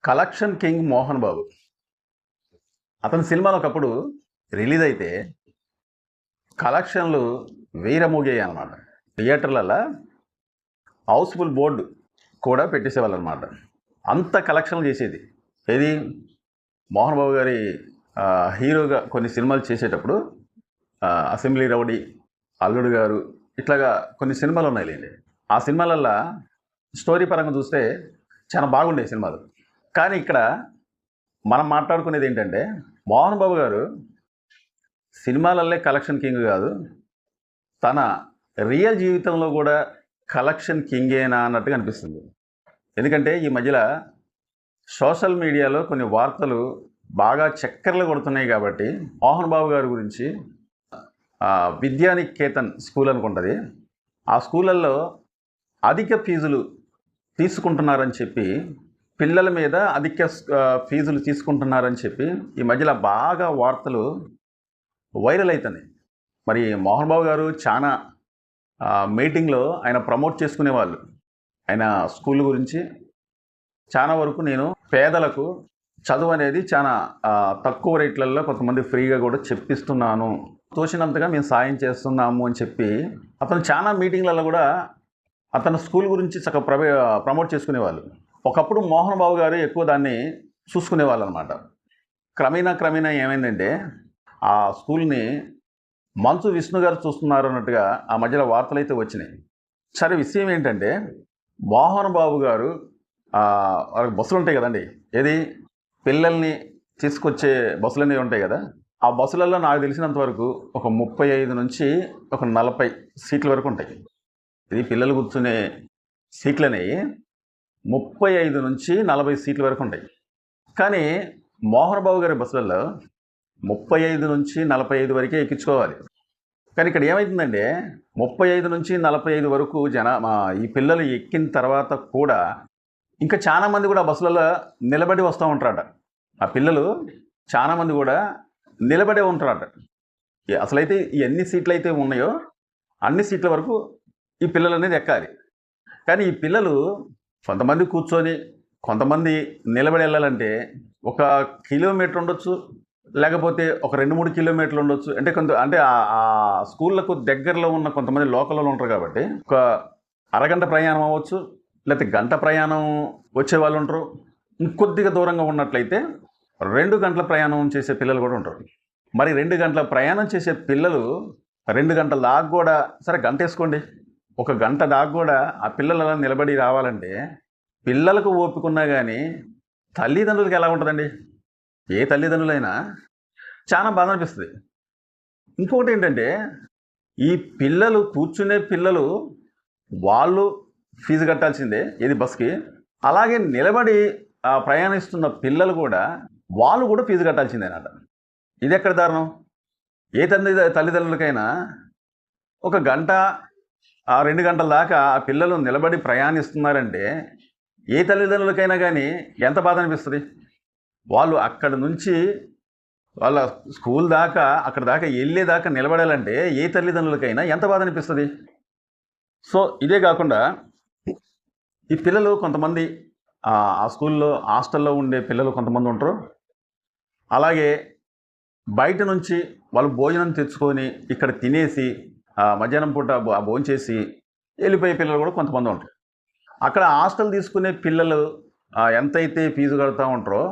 Collection king Mohan Babu. అతని సినిమాలు ఒకప్పుడు రిలీజ్ అయితే కలెక్షన్లు వీరమూగాయి అనమాట. థియేటర్లలో హౌస్ఫుల్ బోర్డు కూడా పెట్టేసేవాళ్ళు అనమాట. అంత కలెక్షన్లు చేసేది ఏది మోహన్ బాబు గారి హీరోగా కొన్ని సినిమాలు చేసేటప్పుడు అసెంబ్లీ రౌడీ, అల్లుడు గారు, ఇట్లాగా కొన్ని సినిమాలు ఉన్నాయిలేండి. ఆ సినిమాలల్లో స్టోరీ పరంగా చూస్తే చాలా బాగుండే సినిమాలు. కానీ ఇక్కడ మనం మాట్లాడుకునేది ఏంటంటే మోహన్ బాబు గారు సినిమాలల్లే కలెక్షన్ కింగ్ కాదు, తన రియల్ జీవితంలో కూడా కలెక్షన్ కింగేనా అన్నట్టుగా అనిపిస్తుంది. ఎందుకంటే ఈ మధ్యలో సోషల్ మీడియాలో కొన్ని వార్తలు బాగా చక్కర్లు కొడుతున్నాయి కాబట్టి మోహన్ బాబు గారి గురించి విద్యానికేతన్ స్కూల్ అనుకుంటుంది, ఆ స్కూళ్ళల్లో అధిక ఫీజులు తీసుకుంటున్నారని చెప్పి, పిల్లల మీద అధిక ఫీజులు తీసుకుంటున్నారని చెప్పి ఈ మధ్యలో బాగా వార్తలు వైరల్ అవుతున్నాయి. మరి మోహన్ బాబు గారు చాలా మీటింగ్లో ఆయన ప్రమోట్ చేసుకునేవాళ్ళు. ఆయన స్కూల్ గురించి చాలా వరకు నేను పేదలకు చదువు అనేది చాలా తక్కువ రేట్లలో కొంతమంది ఫ్రీగా కూడా చెప్పిస్తున్నాను, తోచినంతగా మేము సాయం చేస్తున్నాము అని చెప్పి అతను చాలా మీటింగ్లలో కూడా అతను స్కూల్ గురించి చక్కగా ప్రమోట్ చేసుకునేవాళ్ళు. ఒకప్పుడు మోహన్ బాబు గారు ఎక్కువ దాన్ని చూసుకునేవాళ్ళు అనమాట. క్రమేణా ఏమైందంటే ఆ స్కూల్ని మంచు విష్ణు గారు చూస్తున్నారు అన్నట్టుగా ఆ మధ్యలో వార్తలు అయితే వచ్చినాయి. సరే, విషయం ఏంటంటే మోహన్ బాబు గారు వాళ్ళకి బస్సులు ఉంటాయి కదండి, ఏది పిల్లల్ని తీసుకొచ్చే బస్సులు అనేవి ఉంటాయి కదా, ఆ బస్సులలో నాకు తెలిసినంత వరకు ఒక 35 నుంచి ఒక 40 సీట్ల వరకు ఉంటాయి. ఇది పిల్లలు కూర్చునే సీట్లు అనేవి 35 నుంచి 40 సీట్ల వరకు ఉంటాయి. కానీ మోహన్ బాబు గారి బస్సులలో 35 నుంచి 45 వరకే ఎక్కించుకోవాలి. కానీ ఇక్కడ ఏమవుతుందంటే 35 నుంచి 45 వరకు ఈ పిల్లలు ఎక్కిన తర్వాత కూడా ఇంకా చాలామంది కూడా బస్సులలో నిలబడి వస్తూ ఉంటారట. ఆ పిల్లలు చాలామంది కూడా నిలబడే ఉంటారట. అసలైతే ఈ ఎన్ని సీట్లు అయితే ఉన్నాయో అన్ని సీట్ల వరకు ఈ పిల్లలు అనేది ఎక్కాలి. కానీ ఈ పిల్లలు కొంతమంది కూర్చొని కొంతమంది నిలబడి వెళ్ళాలంటే 1 కిలోమీటర్ ఉండొచ్చు, లేకపోతే ఒక 2-3 కిలోమీటర్లు ఉండొచ్చు. అంటే ఆ స్కూళ్ళకు దగ్గరలో ఉన్న కొంతమంది లోకల్లో ఉంటారు కాబట్టి ఒక అరగంట ప్రయాణం అవ్వచ్చు, లేకపోతే గంట ప్రయాణం వచ్చే వాళ్ళు ఉంటారు. ఇంకొద్దిగా దూరంగా ఉన్నట్లయితే 2 గంటల ప్రయాణం చేసే పిల్లలు కూడా ఉంటారు. మరి 2 గంటల ప్రయాణం చేసే పిల్లలు 2 గంటల దాకా కూడా, సరే గంట వేసుకోండి, 1 గంట దాకా కూడా ఆ పిల్లలు అలా నిలబడి రావాలంటే పిల్లలకు ఓపికన్నా కానీ తల్లిదండ్రులకి ఎలా ఉంటుందండి? ఏ తల్లిదండ్రులైనా చాలా బాధ అనిపిస్తుంది. ఇంకొకటి ఏంటంటే ఈ పిల్లలు కూర్చునే పిల్లలు వాళ్ళు ఫీజు కట్టాల్సిందే ఏది బస్కి, అలాగే నిలబడి ప్రయాణిస్తున్న పిల్లలు కూడా వాళ్ళు కూడా ఫీజు కట్టాల్సిందేనట. ఇది ఎక్కడ దారుణం? ఏ తల్లిదండ్రులకైనా 1 గంట 2 గంటల దాకా ఆ పిల్లలు నిలబడి ప్రయాణిస్తున్నారంటే ఏ తల్లిదండ్రులకైనా కానీ ఎంత బాధ అనిపిస్తుంది? వాళ్ళు అక్కడ నుంచి వాళ్ళ స్కూల్ దాకా అక్కడ దాకా వెళ్ళేదాకా నిలబడాలంటే ఏ తల్లిదండ్రులకైనా ఎంత బాధ అనిపిస్తుంది? సో ఇదే కాకుండా ఈ పిల్లలు కొంతమంది ఆ స్కూల్లో హాస్టల్లో ఉండే పిల్లలు కొంతమంది ఉంటారు. అలాగే బయట నుంచి వాళ్ళు భోజనం తెచ్చుకొని ఇక్కడ తినేసి మధ్యాహ్నం పూట భోజనం చేసి వెళ్ళిపోయే పిల్లలు కూడా కొంతమంది ఉంటారు. అక్కడ హాస్టల్ తీసుకునే పిల్లలు ఎంతైతే ఫీజు కడుతూ ఉంటారో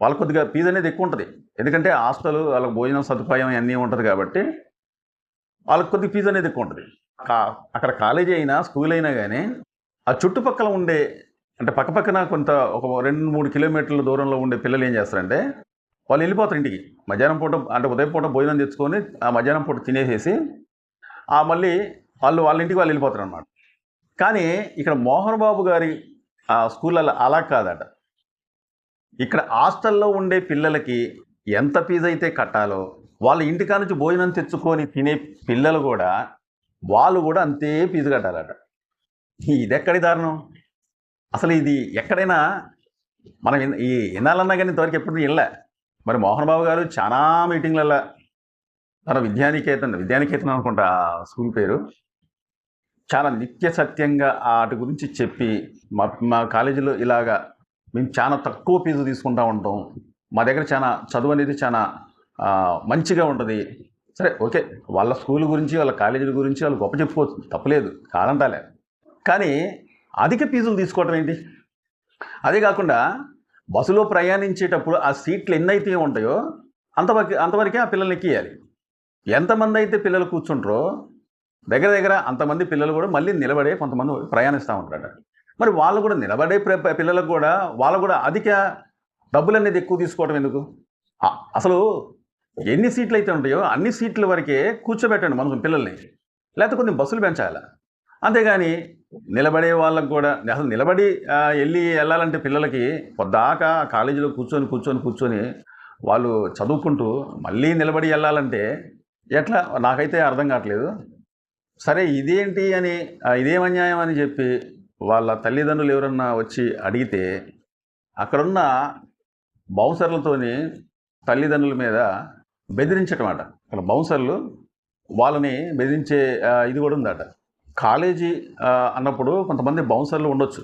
వాళ్ళకి కొద్దిగా ఫీజు అనేది ఎక్కువ ఉంటుంది. ఎందుకంటే హాస్టల్ వాళ్ళకి భోజనం సదుపాయం అన్నీ ఉంటుంది కాబట్టి వాళ్ళకి కొద్దిగా ఫీజు అనేది ఎక్కువ ఉంటుంది. అక్కడ కాలేజీ అయినా స్కూల్ అయినా కానీ ఆ చుట్టుపక్కల ఉండే, అంటే పక్కపక్కన ఒక 2-3 కిలోమీటర్ల దూరంలో ఉండే పిల్లలు ఏం చేస్తారంటే వాళ్ళు వెళ్ళిపోతారు ఇంటికి. మధ్యాహ్నం పూట అంటే ఉదయం పూట భోజనం తెచ్చుకొని ఆ మధ్యాహ్నం పూట తినేసేసి మళ్ళీ వాళ్ళ ఇంటికి వాళ్ళు వెళ్ళిపోతారు అన్నమాట. కానీ ఇక్కడ మోహన్ బాబు గారి స్కూళ్ళల్లో అలా కాదట. ఇక్కడ హాస్టల్లో ఉండే పిల్లలకి ఎంత ఫీజు అయితే కట్టాలో వాళ్ళ ఇంటికా నుంచి భోజనం తెచ్చుకొని తినే పిల్లలు కూడా వాళ్ళు కూడా అంతే ఫీజు కట్టాలట. ఇది ఎక్కడి దారుణం? అసలు ఇది ఎక్కడైనా మనం వినాలన్నా కానీ ఇంతవరకు ఎప్పుడు వెళ్ళా. మరి మోహన్ బాబు గారు చాలా మీటింగ్లలో తన విద్యానికేతన్ అనుకుంటా స్కూల్ పేరు, చాలా నిత్య సత్యంగా వాటి గురించి చెప్పి మా కాలేజీలో ఇలాగా మేము చాలా తక్కువ ఫీజు తీసుకుంటూ ఉంటాం, మా దగ్గర చాలా చదువు అనేది చాలా మంచిగా ఉంటుంది. సరే, ఓకే, వాళ్ళ స్కూల్ గురించి వాళ్ళ కాలేజీల గురించి వాళ్ళు గొప్ప చెప్పుకోవచ్చు, తప్పలేదు, కాదంటాలే. కానీ అధిక ఫీజులు తీసుకోవటం ఏంటి? అదే కాకుండా బస్సులో ప్రయాణించేటప్పుడు ఆ సీట్లు ఎన్నైతే ఉంటాయో అంతవరకే ఆ పిల్లల్ని ఎక్కియాలి. ఎంతమంది అయితే పిల్లలు కూర్చుంటారో దగ్గర దగ్గర అంతమంది పిల్లలు కూడా మళ్ళీ నిలబడే కొంతమంది ప్రయాణిస్తూ ఉంటారట. మరి వాళ్ళు కూడా నిలబడే పిల్లలకు కూడా వాళ్ళు కూడా అధిక డబ్బులు అనేది ఎక్కువ తీసుకోవడం ఎందుకు? అసలు ఎన్ని సీట్లు అయితే ఉంటాయో అన్ని సీట్ల వరకే కూర్చోబెట్టండి మనం పిల్లల్ని, లేకపోతే కొన్ని బస్సులు పెంచాలి. అంతేగాని నిలబడే వాళ్ళకు కూడా అసలు నిలబడి వెళ్ళాలంటే పిల్లలకి పొద్దాకా కాలేజీలో కూర్చొని వాళ్ళు చదువుకుంటూ మళ్ళీ నిలబడి వెళ్ళాలంటే ఎట్లా? నాకైతే అర్థం కావట్లేదు. సరే, ఇదేంటి అని ఇదేం అన్యాయం అని చెప్పి వాళ్ళ తల్లిదండ్రులు ఎవరన్నా వచ్చి అడిగితే అక్కడున్న బౌన్సర్లతోని తల్లిదండ్రుల మీద బెదిరించటం అట. అక్కడ బౌన్సర్లు వాళ్ళని బెదిరించే ఇది కూడా ఉందట. కాలేజీ అన్నప్పుడు కొంతమంది బౌన్సర్లు ఉండొచ్చు,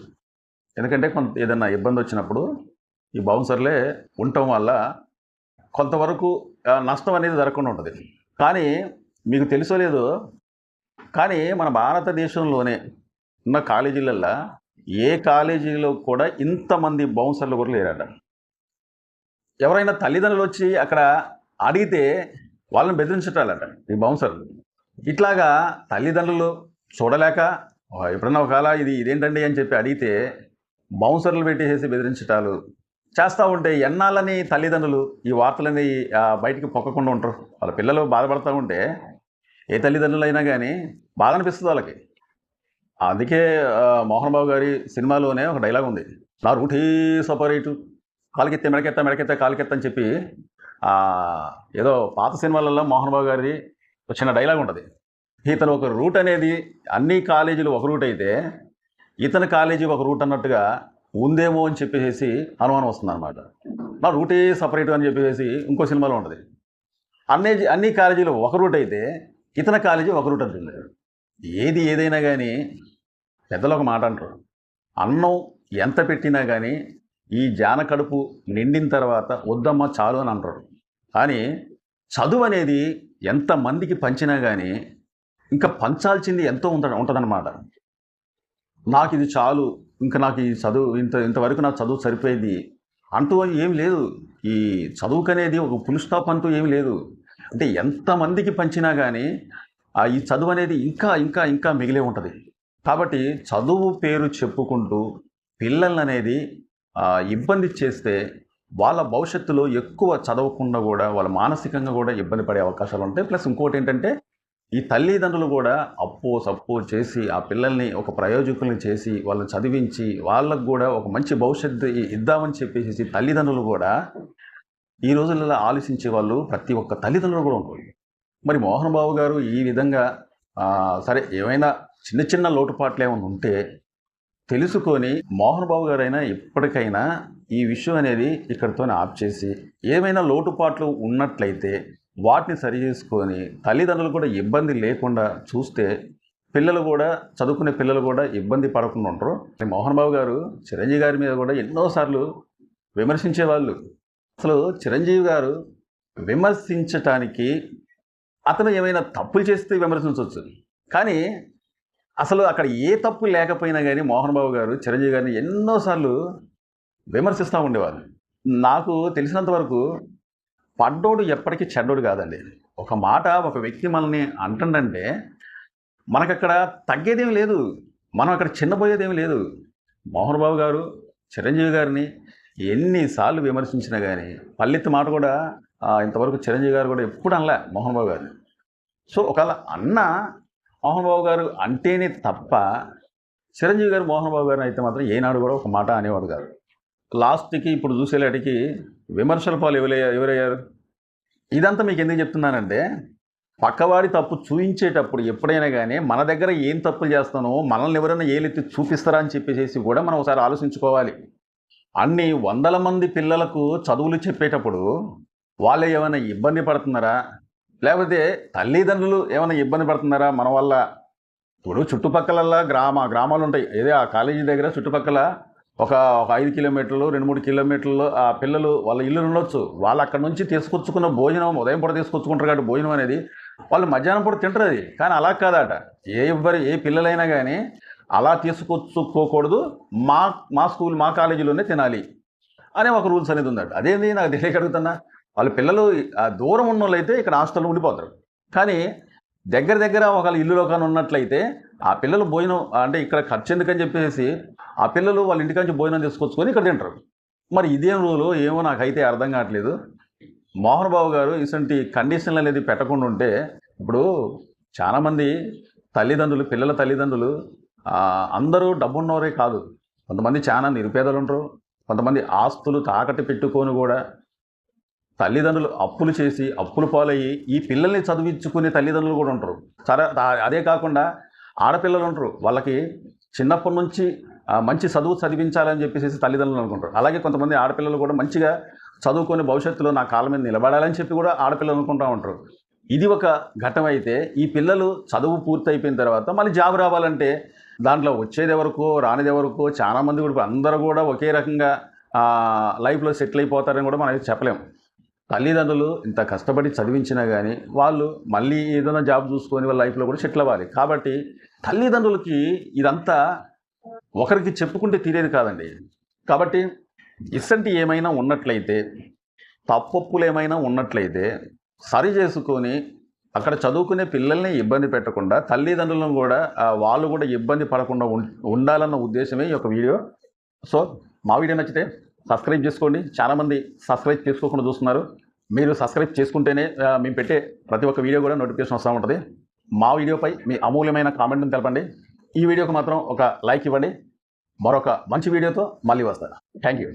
ఎందుకంటే ఏదన్నా ఇబ్బంది వచ్చినప్పుడు ఈ బౌన్సర్లే ఉండటం వల్ల కొంతవరకు నష్టం అనేది జరగకుండా ఉంటుంది. కానీ మీకు తెలుసో లేదో, కానీ మన భారతదేశంలోనే ఉన్న కాలేజీలల్లో ఏ కాలేజీలో కూడా ఇంతమంది బౌన్సర్లు కూడా లేరట. ఎవరైనా తల్లిదండ్రులు వచ్చి అక్కడ అడిగితే వాళ్ళని బెదిరించటాలట ఈ బౌన్సర్లు. ఇట్లాగా తల్లిదండ్రులు చూడలేక ఎప్పుడన్నా ఒకవేళ ఇదేంటండి అని చెప్పి అడిగితే బౌన్సర్లు పెట్టేసేసి బెదిరించటాలు చేస్తూ ఉంటే ఎన్నాళ్ళని తల్లిదండ్రులు ఈ వార్తలని బయటికి పొక్కకుండా ఉంటారు. వాళ్ళ పిల్లలు బాధపడుతూ ఉంటే ఏ తల్లిదండ్రులైనా కానీ బాధ అనిపిస్తుంది వాళ్ళకి. అందుకే మోహన్ బాబు గారి సినిమాలోనే ఒక డైలాగ్ ఉంది, నా రూటే సపరేటు, కాలుకెత్తే మెడకెత్త కాలుకెత్త అని చెప్పి ఏదో పాత సినిమాలలో మోహన్ బాబు గారిది ఒక చిన్న డైలాగ్ ఉంటుంది. ఇతను ఒక రూట్ అనేది అన్ని కాలేజీలు ఒక రూట్ అయితే ఇతని కాలేజీ ఒక రూట్ అన్నట్టుగా ఉందేమో అని చెప్పేసి అనుమానం వస్తుంది అనమాట. నా రూటే సపరేట్ అని చెప్పేసి ఇంకో సినిమాలో ఉంటుంది. అన్ని కాలేజీలు ఒక రూట్ అయితే ఇతని కాలేజీ ఒక రూట్ అంటుంది. ఏదైనా కానీ పెద్దలు ఒక మాట అంటారు, అన్నం ఎంత పెట్టినా కానీ ఈ జాన కడుపు నిండిన తర్వాత వద్దమ్మ చాలు అని అంటారు. కానీ చదువు అనేది ఎంతమందికి పంచినా కానీ ఇంకా పంచాల్సింది ఎంతో ఉంటుందన్నమాట. నాకు ఇది చాలు, ఇంకా నాకు ఈ చదువు ఇంతవరకు నాకు చదువు సరిపోయింది అంటూ ఏం లేదు. ఈ చదువుకు అనేది ఒక ఫుల్ స్టాప్ అంటూ ఏమి లేదు. అంటే ఎంతమందికి పంచినా కానీ ఈ చదువు అనేది ఇంకా ఇంకా ఇంకా మిగిలే ఉంటుంది. కాబట్టి చదువు పేరు చెప్పుకుంటూ పిల్లల్ని అనేది ఇబ్బంది చేస్తే వాళ్ళ భవిష్యత్తులో ఎక్కువ చదవకుండా కూడా వాళ్ళ మానసికంగా కూడా ఇబ్బంది పడే అవకాశాలు ఉంటాయి. ప్లస్ ఇంకోటి ఏంటంటే ఈ తల్లిదండ్రులు కూడా సప్పు చేసి ఆ పిల్లల్ని ఒక ప్రయోజకుల్ని చేసి వాళ్ళని చదివించి వాళ్ళకు కూడా ఒక మంచి భవిష్యత్తు ఇద్దామని చెప్పేసి తల్లిదండ్రులు కూడా ఈ రోజులలో ఆలోచించే వాళ్ళు ప్రతి ఒక్క తల్లిదండ్రులు కూడా ఉంటారు. మరి మోహన్ బాబు గారు ఈ విధంగా సరే ఏమైనా చిన్న చిన్న లోటుపాట్లు ఏమైనా ఉంటే తెలుసుకొని మోహన్ బాబు గారైనా ఎప్పటికైనా ఈ విషయం అనేది ఇక్కడితో ఆప్ చేసి ఏమైనా లోటుపాట్లు ఉన్నట్లయితే వాటిని సరి చేసుకొని తల్లిదండ్రులు కూడా ఇబ్బంది లేకుండా చూస్తే పిల్లలు కూడా చదువుకునే పిల్లలు కూడా ఇబ్బంది పడకుండా ఉంటారు. మోహన్ బాబు గారు చిరంజీవి గారి మీద కూడా ఎన్నోసార్లు విమర్శించేవాళ్ళు. అసలు చిరంజీవి గారు విమర్శించటానికి అతను ఏమైనా తప్పులు చేస్తే విమర్శించవచ్చు, కానీ అసలు అక్కడ ఏ తప్పు లేకపోయినా కానీ మోహన్ బాబు గారు చిరంజీవి గారిని ఎన్నోసార్లు విమర్శిస్తూ ఉండేవాళ్ళు. నాకు తెలిసినంత వరకు పడ్డోడు ఎప్పటికీ చెడ్డోడు కాదండి. ఒక మాట ఒక వ్యక్తి మనల్ని అంటుందంటే మనకక్కడ తగ్గేదేమి లేదు, మనం అక్కడ చిన్నపోయేదేమి లేదు. మోహన్ బాబు గారు చిరంజీవి గారిని ఎన్నిసార్లు విమర్శించినా కానీ పల్లెత్తి మాట కూడా ఇంతవరకు చిరంజీవి గారు కూడా ఎప్పుడు అనలే మోహన్ బాబు గారిని. సో ఒకవేళ అన్న మోహన్ బాబు గారు అంటేనే తప్ప చిరంజీవి గారు మోహన్ బాబు గారిని అయితే మాత్రం ఏనాడు కూడా ఒక మాట అనేవాడు కాదు. లాస్ట్కి ఇప్పుడు చూసేలాటికి విమర్శల పాలు ఎవరయ్యారు? ఇదంతా మీకు ఎందుకు చెప్తున్నానంటే పక్కవాడి తప్పు చూపించేటప్పుడు ఎప్పుడైనా కానీ మన దగ్గర ఏం తప్పులు చేస్తానో మనల్ని ఎవరైనా ఏలెత్తి చూపిస్తారా అని చెప్పేసి కూడా మనం ఒకసారి ఆలోచించుకోవాలి. అన్ని వందల మంది పిల్లలకు చదువులు చెప్పేటప్పుడు వాళ్ళు ఏమైనా ఇబ్బంది పడుతున్నారా, లేకపోతే తల్లిదండ్రులు ఏమైనా ఇబ్బంది పడుతున్నారా మన వల్ల? ఇప్పుడు చుట్టుపక్కల గ్రామాలు ఉంటాయి, ఏదో ఆ కాలేజీ దగ్గర చుట్టుపక్కల ఒక ఒక 5 కిలోమీటర్లు 2-3 కిలోమీటర్లు ఆ పిల్లలు వాళ్ళ ఇల్లు ఉండొచ్చు. వాళ్ళు అక్కడ నుంచి తీసుకొచ్చుకున్న భోజనం ఉదయం పూట తీసుకొచ్చుకుంటారు కాబట్టి భోజనం అనేది వాళ్ళు మధ్యాహ్నం పూట తింటారు అది. కానీ అలా కాదట. ఏ పిల్లలైనా కానీ అలా తీసుకొచ్చుకోకూడదు. మా మా స్కూల్ మా కాలేజీలోనే తినాలి అనే ఒక రూల్స్ అనేది ఉందట. అదేంది నాకు తెలియక అడుగుతున్నా. వాళ్ళ పిల్లలు దూరం ఉన్న వాళ్ళైతే ఇక్కడ హాస్టల్లో ఉండిపోతారు. కానీ దగ్గర ఒకళ్ళ ఇల్లులో కానీ ఉన్నట్లయితే ఆ పిల్లలు భోజనం అంటే ఇక్కడ ఖర్చు ఎందుకని చెప్పేసి ఆ పిల్లలు వాళ్ళ ఇంటికి నుంచి భోజనం తీసుకొచ్చుకొని ఇక్కడ తింటారు. మరి ఇదేం రూలు ఏమో నాకైతే అర్థం కావట్లేదు. మోహన్ బాబు గారు ఇటువంటి కండిషన్లు అనేది పెట్టకుండా ఉంటే ఇప్పుడు చాలామంది పిల్లల తల్లిదండ్రులు అందరూ డబ్బున్నవరే కాదు. కొంతమంది చాలా నిరుపేదలు ఉంటారు. కొంతమంది ఆస్తులు తాకట్టు పెట్టుకొని కూడా తల్లిదండ్రులు అప్పులు చేసి అప్పుల పాలయ్యి ఈ పిల్లల్ని చదివించుకునే తల్లిదండ్రులు కూడా ఉంటారు. సరే, అదే కాకుండా ఆడపిల్లలు ఉంటారు. వాళ్ళకి చిన్నప్పటి నుంచి మంచి చదువు చదివించాలని చెప్పేసి తల్లిదండ్రులు అనుకుంటారు. అలాగే కొంతమంది ఆడపిల్లలు కూడా మంచిగా చదువుకొని భవిష్యత్తులో నా కాళ్ళ మీద నిలబడాలని చెప్పి కూడా ఆడపిల్లలు అనుకుంటూ ఉంటారు. ఇది ఒక ఘట్టం అయితే ఈ పిల్లలు చదువు పూర్తి అయిపోయిన తర్వాత మళ్ళీ జాబ్ రావాలంటే దాంట్లో వచ్చేది ఎవరికో రానిది ఎవరికో చాలామంది కూడా అందరూ కూడా ఒకే రకంగా లైఫ్లో సెటిల్ అయిపోతారని కూడా మనం చెప్పలేము. తల్లిదండ్రులు ఇంత కష్టపడి చదివించినా కానీ వాళ్ళు మళ్ళీ ఏదైనా జాబ్ చూసుకొని వాళ్ళ లైఫ్లో కూడా సెటిల్ అవ్వాలి. కాబట్టి తల్లిదండ్రులకి ఇదంతా ఒకరికి చెప్పుకుంటే తీరేది కాదండి. కాబట్టి ఇసంటి ఏమైనా ఉన్నట్లయితే తప్పొప్పులు ఏమైనా ఉన్నట్లయితే సరి చేసుకొని అక్కడ చదువుకునే పిల్లల్ని ఇబ్బంది పెట్టకుండా తల్లిదండ్రులను కూడా వాళ్ళు కూడా ఇబ్బంది పడకుండా ఉండాలన్న ఉద్దేశమే ఈ యొక్క వీడియో. సో మా వీడియో నచ్చితే సబ్స్క్రైబ్ చేసుకోండి. చాలామంది సబ్స్క్రైబ్ చేసుకోకుండా చూస్తున్నారు. మీరు సబ్స్క్రైబ్ చేసుకుంటేనే మేము పెట్టే ప్రతి ఒక్క వీడియో కూడా నోటిఫికేషన్ వస్తూ ఉంటుంది. మా వీడియోపై మీ అమూల్యమైన కామెంట్ని తెలపండి. ఈ వీడియోకి మాత్రం ఒక లైక్ ఇవ్వండి. మరొక మంచి వీడియోతో మళ్ళీ వస్తాను. Thank you.